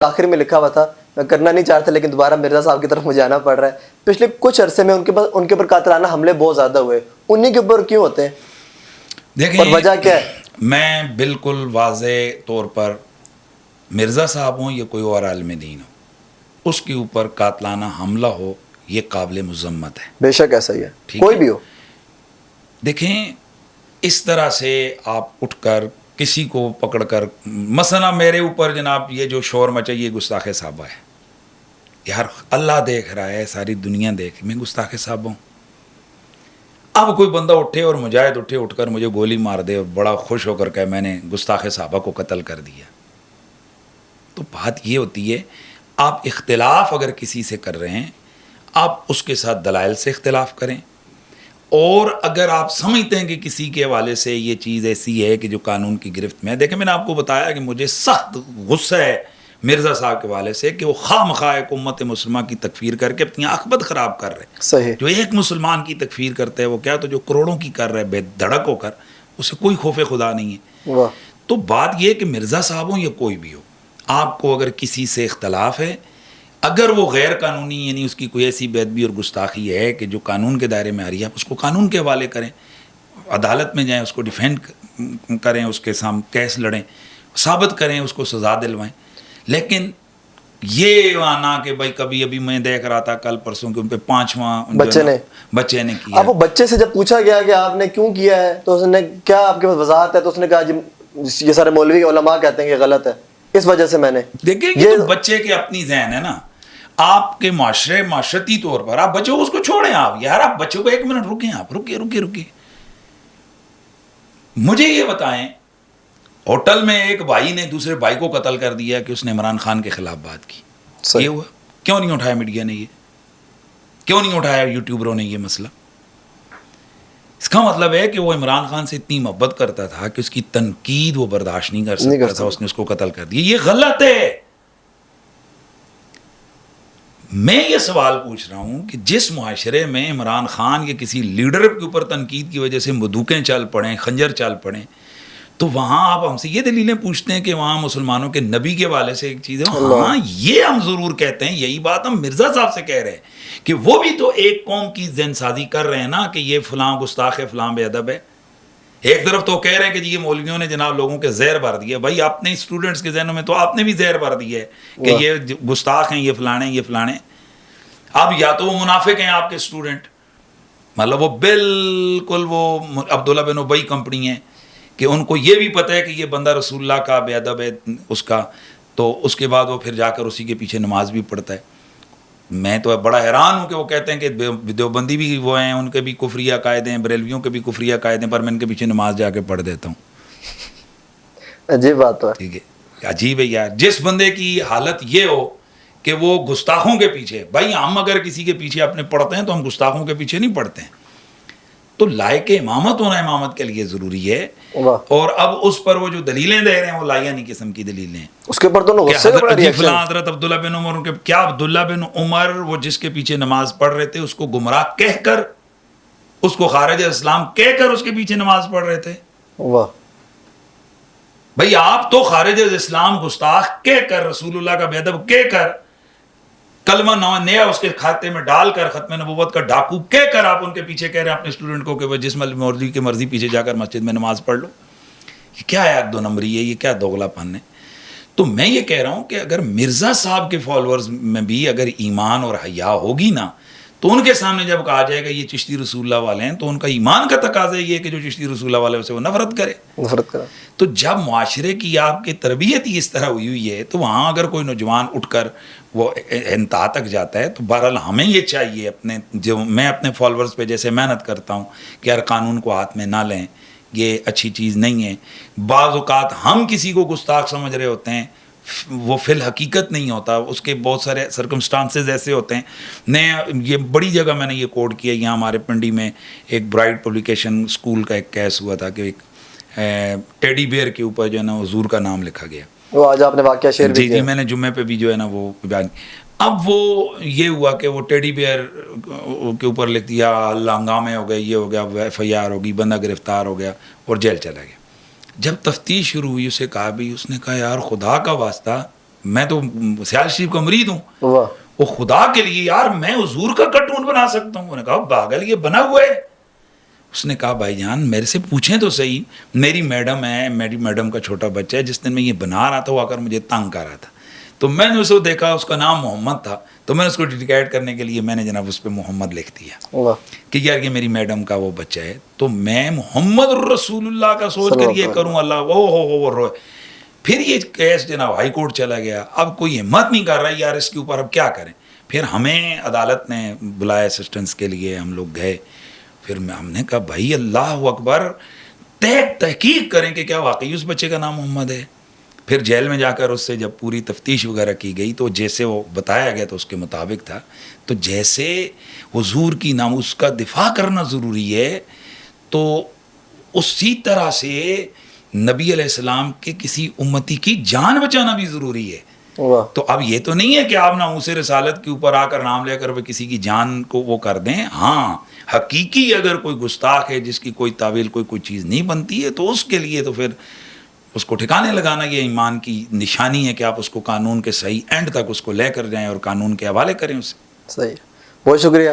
آخر میں لکھا ہوا تھا میں کرنا نہیں چاہتا لیکن دوبارہ مرزا صاحب کی طرف مجھے آنا پڑ رہا ہے. پچھلے کچھ عرصے میں ان کے اوپر قاتلانہ حملے بہت زیادہ ہوئے, انہی کے اوپر کیوں ہوتے ہیں دیکھیں اور وجہ کیا ہے؟ میں بالکل واضح طور پر مرزا صاحب ہوں یا کوئی اور عالم دین ہو, اس کے اوپر قاتلانہ حملہ ہو یہ قابل مذمت ہے. بے شک ایسا ہی ہے, ٹھیک کوئی ہے؟ بھی ہو. دیکھیں اس طرح سے آپ اٹھ کر کسی کو پکڑ کر, مثلا میرے اوپر جناب یہ جو شور مچا یہ گستاخ صحابہ ہے. یار اللہ دیکھ رہا ہے, ساری دنیا دیکھ, میں گستاخ صحابہ ہوں. اب کوئی بندہ اٹھے اور مجاہد اٹھ کر مجھے گولی مار دے اور بڑا خوش ہو کر کہ میں نے گستاخ صحابہ کو قتل کر دیا, تو بات یہ ہوتی ہے آپ اختلاف اگر کسی سے کر رہے ہیں آپ اس کے ساتھ دلائل سے اختلاف کریں, اور اگر آپ سمجھتے ہیں کہ کسی کے حوالے سے یہ چیز ایسی ہے کہ جو قانون کی گرفت میں ہے. دیکھیں میں نے آپ کو بتایا کہ مجھے سخت غصہ ہے مرزا صاحب کے حوالے سے کہ وہ خواہ مخواہ ایک امت مسلمہ کی تکفیر کر کے اپنی عاقبت خراب کر رہے ہیں. صحیح. جو ایک مسلمان کی تکفیر کرتا ہے وہ کیا, تو جو کروڑوں کی کر رہے بے دھڑک ہو کر, اسے کوئی خوف خدا نہیں ہے. واہ. تو بات یہ کہ مرزا صاحب ہوں یا کوئی بھی ہو, آپ کو اگر کسی سے اختلاف ہے, اگر وہ غیر قانونی یعنی اس کی کوئی ایسی بے ادبی اور گستاخی ہے کہ جو قانون کے دائرے میں آ رہی ہے, آپ اس کو قانون کے حوالے کریں, عدالت میں جائیں, اس کو ڈیفینڈ کریں, اس کے سامنے کیس لڑیں, ثابت کریں, اس کو سزا دلوائیں. لیکن یہ آنا کہ بھائی کبھی ابھی میں دیکھ رہا تھا کل پرسوں کے ان پہ 5واں بچے نے کیا. اب وہ بچے سے جب پوچھا گیا کہ آپ نے کیوں کیا ہے تو اس نے کیا آپ کے پاس وضاحت ہے, تو اس نے کہا جی یہ سارے مولوی علماء کہتے ہیں کہ غلط ہے, اس وجہ سے میں نے. دیکھیں یہ تو بچے کی اپنی ذہن ہے نا, آپ کے معاشرتی طور پر آپ بچوں کو اس کو چھوڑیں. آپ یار آپ بچوں کو 1 منٹ رکیں, آپ رکیے. مجھے یہ بتائیں ہوٹل میں ایک بھائی نے دوسرے بھائی کو قتل کر دیا کہ اس نے عمران خان کے خلاف بات کی, یہ ہوا, کیوں نہیں اٹھایا میڈیا نے, یہ کیوں نہیں اٹھایا یوٹیوبروں نے یہ مسئلہ؟ اس کا مطلب ہے کہ وہ عمران خان سے اتنی محبت کرتا تھا کہ اس کی تنقید وہ برداشت نہیں کر سکتا تھا, اس نے اس کو قتل کر دیا. یہ غلط ہے. میں یہ سوال پوچھ رہا ہوں کہ جس معاشرے میں عمران خان کے کسی لیڈر کے اوپر تنقید کی وجہ سے بندوقیں چل پڑیں, خنجر چل پڑیں, تو وہاں آپ ہم سے یہ دلیلیں پوچھتے ہیں کہ وہاں مسلمانوں کے نبی کے حوالے سے ایک چیز ہے. ہاں یہ ہم ضرور کہتے ہیں, یہی بات ہم مرزا صاحب سے کہہ رہے ہیں کہ وہ بھی تو ایک قوم کی ذہن سازی کر رہے ہیں نا کہ یہ فلاں گستاخ ہے, فلاں بے ادب ہے. ایک طرف تو کہہ رہے ہیں کہ جی یہ مولویوں نے جناب لوگوں کے زہر بھر دیا. بھائی اپنے اسٹوڈنٹس کے ذہنوں میں تو آپ نے بھی زہر بھر دیا ہے کہ یہ گستاخ ہیں, یہ فلانے. اب یا تو وہ منافق ہیں آپ کے اسٹوڈنٹ, مطلب وہ بالکل وہ عبداللہ بن ابی کمپنی ہیں کہ ان کو یہ بھی پتہ ہے کہ یہ بندہ رسول اللہ کا بے ادب ہے اس کا, تو اس کے بعد وہ پھر جا کر اسی کے پیچھے نماز بھی پڑھتا ہے. میں تو بڑا حیران ہوں کہ وہ کہتے ہیں کہ دیوبندی بھی وہ ہیں, ان کے بھی کفری عقائد ہیں, بریلویوں کے بھی کفری عقائد ہیں, پر میں ان کے پیچھے نماز جا کے پڑھ دیتا ہوں. عجیب بات ہے. ٹھیک ہے, عجیب ہے یار. جس بندے کی حالت یہ ہو کہ وہ گستاخوں کے پیچھے, بھائی ہم اگر کسی کے پیچھے اپنے پڑھتے ہیں تو ہم گستاخوں کے پیچھے نہیں پڑھتے ہیں. تو لائق امامت ہونا امامت کے لیے ضروری ہے. اور اب اس پر وہ جو دلیلیں دے رہے ہیں وہ لائانی قسم کی دلیلیں ہیں. اس کے اوپر تو حضرت عبداللہ بن عمر کے, کیا عبداللہ بن عمر وہ جس کے پیچھے نماز پڑھ رہے تھے اس کو گمراہ کہہ کر, اس کو خارج اسلام کہہ کر اس کے پیچھے نماز پڑھ رہے تھے؟ واہ. بھئی آپ تو خارج اسلام گستاخ کہہ کر, رسول اللہ کا بے ادب کہہ کر, کلمہ نیا اس کے کھاتے میں ڈال کر, ختم نبوت کا ڈاکو کہہ کر آپ ان کے پیچھے کہہ رہے ہیں اپنے اسٹوڈنٹ کو کہ وہ جس مولوی کی مرضی پیچھے جا کر مسجد میں نماز پڑھ لو. یہ کیا ہے, 1-2 نمبری ہے, یہ کیا دوغلا پن ہے. تو میں یہ کہہ رہا ہوں کہ اگر مرزا صاحب کے فالوورز میں بھی اگر ایمان اور حیا ہوگی نا, تو ان کے سامنے جب کہا جائے گا یہ چشتی رسول اللہ والے ہیں, تو ان کا ایمان کا تقاضا یہ ہے کہ جو چشتی رسول اللہ والے ہیں اسے وہ نفرت کرے. تو جب معاشرے کی آپ کی تربیت ہی اس طرح ہوئی ہے, تو وہاں اگر کوئی نوجوان اٹھ کر وہ انتہا تک جاتا ہے, تو بہرحال ہمیں یہ چاہیے اپنے, جو میں اپنے فالوورز پہ جیسے محنت کرتا ہوں کہ ہر قانون کو ہاتھ میں نہ لیں, یہ اچھی چیز نہیں ہے. بعض اوقات ہم کسی کو گستاخ سمجھ رہے ہوتے ہیں, وہ فی الحقیقت نہیں ہوتا, اس کے بہت سارے سرکمسٹانسز ایسے ہوتے ہیں. یہ بڑی جگہ میں نے یہ کوٹ کیا, یہاں ہمارے پنڈی میں ایک برائٹ پبلیکیشن اسکول کا ایک کیس ہوا تھا کہ ایک ٹیڈی بیئر کے اوپر جو ہے نا حضور کا نام لکھا گیا. وہ آج آپ نے واقعہ شیئر بھی کیا. جی میں نے جمعے پہ بھی جو ہے نا وہ بیان. اب وہ یہ ہوا کہ وہ ٹیڈی بیئر کے اوپر لکھ دیا, ہنگامے ہو گئے, یہ ہو گیا, FIR ہوگی, بندہ گرفتار ہو گیا اور جیل چلا گیا. جب تفتیش شروع ہوئی اسے کہا بھی, اس نے کہا یار خدا کا واسطہ میں تو سیال شریف کا مرید ہوں. واہ. وہ خدا کے لیے یار میں حضور کا کارٹون بنا سکتا ہوں. انہوں نے کہا پاگل یہ بنا ہوا ہے. اس نے کہا بھائی جان میرے سے پوچھیں تو صحیح, میری میڈم ہے, میری میڈم کا چھوٹا بچہ ہے, جس دن میں یہ بنا رہا تھا وہ آ کر مجھے تنگ کر رہا تھا, تو میں نے اسے دیکھا, اس کا نام محمد تھا, تو میں نے اس کو ڈیڈیکیٹ کرنے کے لیے میں نے جناب اس پہ محمد لکھ دیا واہ. کہ یار یہ میری میڈم کا وہ بچہ ہے, تو میں محمد رسول اللہ کا سوچ کر یہ کروں, اللہ وہ روئے. پھر یہ کیس جناب ہائی کورٹ چلا گیا. اب کوئی ہمت نہیں کر رہا یار اس کے اوپر اب کیا کریں. پھر ہمیں عدالت نے بلایا اسسٹنس کے لیے, ہم لوگ گئے. پھر ہم نے کہا بھائی اللہ اکبر, تحقیق کریں کہ کیا واقعی اس بچے کا نام محمد ہے. پھر جیل میں جا کر اس سے جب پوری تفتیش وغیرہ کی گئی تو جیسے وہ بتایا گیا تو اس کے مطابق تھا. تو جیسے حضور کی ناموس کا دفاع کرنا ضروری ہے تو اسی طرح سے نبی علیہ السلام کے کسی امتی کی جان بچانا بھی ضروری ہے. تو اب یہ تو نہیں ہے کہ آپ ناموس رسالت کے اوپر آ کر نام لے کر کسی کی جان کو وہ کر دیں. ہاں حقیقی اگر کوئی گستاخ ہے جس کی کوئی تعویل کوئی چیز نہیں بنتی ہے تو اس کے لیے تو پھر اس کو ٹھکانے لگانا یہ ایمان کی نشانی ہے کہ آپ اس کو قانون کے صحیح اینڈ تک اس کو لے کر جائیں اور قانون کے حوالے کریں اسے. صحیح, بہت شکریہ.